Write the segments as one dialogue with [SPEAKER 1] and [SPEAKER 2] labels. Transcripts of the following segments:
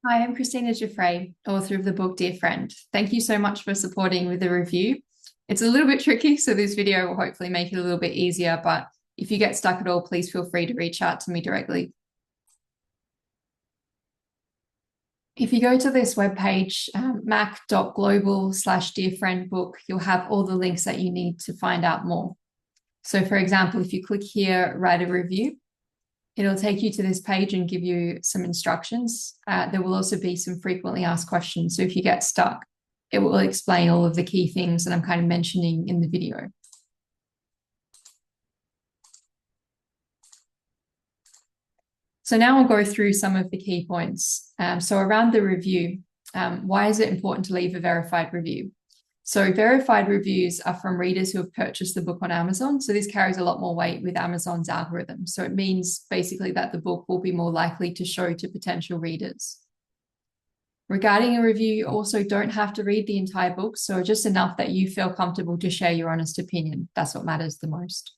[SPEAKER 1] Hi, I'm Christina Giuffré, author of the book Dear Friend. Thank you so much for supporting with the review. It's a little bit tricky, so this video will hopefully make it a little bit easier, but if you get stuck at all, please feel free to reach out to me directly. If you go to this webpage, mac.global/dearfriendbook, you'll have all the links that you need to find out more. So for example, if you click here, write a review, it'll take you to this page and give you some instructions. There will also be some frequently asked questions. So if you get stuck, it will explain all of the key things that I'm kind of mentioning in the video. So now I'll go through some of the key points. So around the review, why is it important to leave a verified review? So verified reviews are from readers who have purchased the book on Amazon. So this carries a lot more weight with Amazon's algorithm. So it means basically that the book will be more likely to show to potential readers. Regarding a review, you also don't have to read the entire book. So just enough that you feel comfortable to share your honest opinion. That's what matters the most.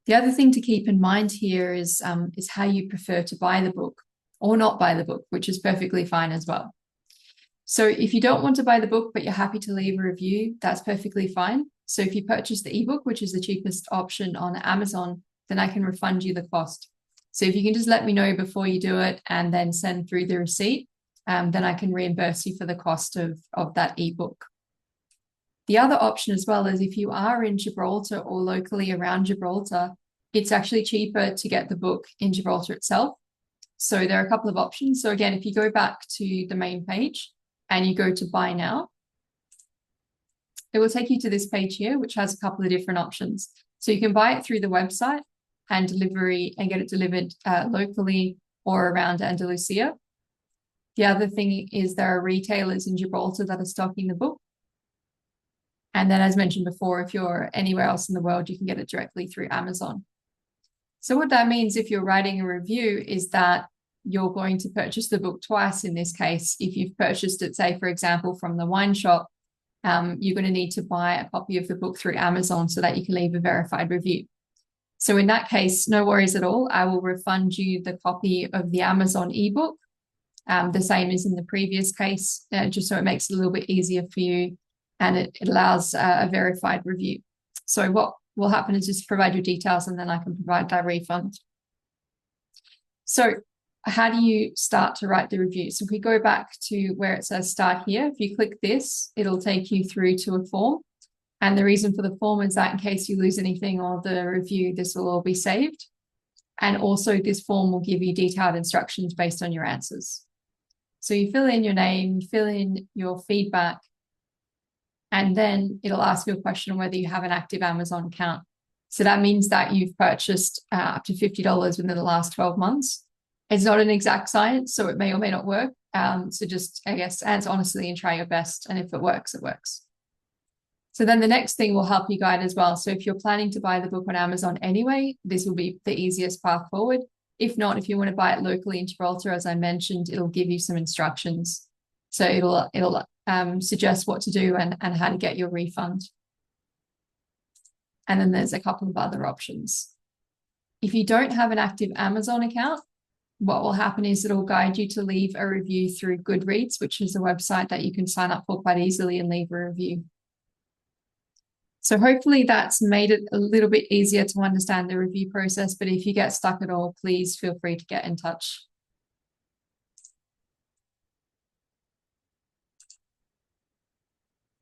[SPEAKER 1] The other thing to keep in mind here is how you prefer to buy the book or not buy the book, which is perfectly fine as well. So if you don't want to buy the book, but you're happy to leave a review, that's perfectly fine. So if you purchase the ebook, which is the cheapest option on Amazon, then I can refund you the cost. So if you can just let me know before you do it and then send through the receipt, then I can reimburse you for the cost of that ebook. The other option as well is if you are in Gibraltar or locally around Gibraltar, it's actually cheaper to get the book in Gibraltar itself. So there are a couple of options. So again, if you go back to the main page and you go to buy now, it will take you to this page here, which has a couple of different options. So you can buy it through the website and delivery and get it delivered locally or around Andalusia. The other thing is there are retailers in Gibraltar that are stocking the book. And then, as mentioned before, if you're anywhere else in the world, you can get it directly through Amazon. So what that means if you're writing a review is that you're going to purchase the book twice in this case. If you've purchased it, say, for example, from the wine shop, you're going to need to buy a copy of the book through Amazon so that you can leave a verified review. So in that case, no worries at all. I will refund you the copy of the Amazon ebook, the same as in the previous case, just so it makes it a little bit easier for you. And it allows a verified review. So what will happen is just provide your details and then I can provide that refund. So how do you start to write the review? So if we go back to where it says start here, if you click this, it'll take you through to a form. And the reason for the form is that in case you lose anything or the review, this will all be saved. And also this form will give you detailed instructions based on your answers. So you fill in your name, you fill in your feedback, and then it'll ask you a question on whether you have an active Amazon account. So that means that you've purchased up to $50 within the last 12 months. It's not an exact science, so it may or may not work. So just, I guess, answer honestly and try your best. And if it works, it works. So then the next thing will help you guide as well. So if you're planning to buy the book on Amazon anyway, this will be the easiest path forward. If not, if you want to buy it locally in Gibraltar, as I mentioned, it'll give you some instructions. So it'll suggest what to do and how to get your refund. And then there's a couple of other options. If you don't have an active Amazon account, what will happen is it'll guide you to leave a review through Goodreads, which is a website that you can sign up for quite easily and leave a review. So hopefully that's made it a little bit easier to understand the review process. But if you get stuck at all, please feel free to get in touch.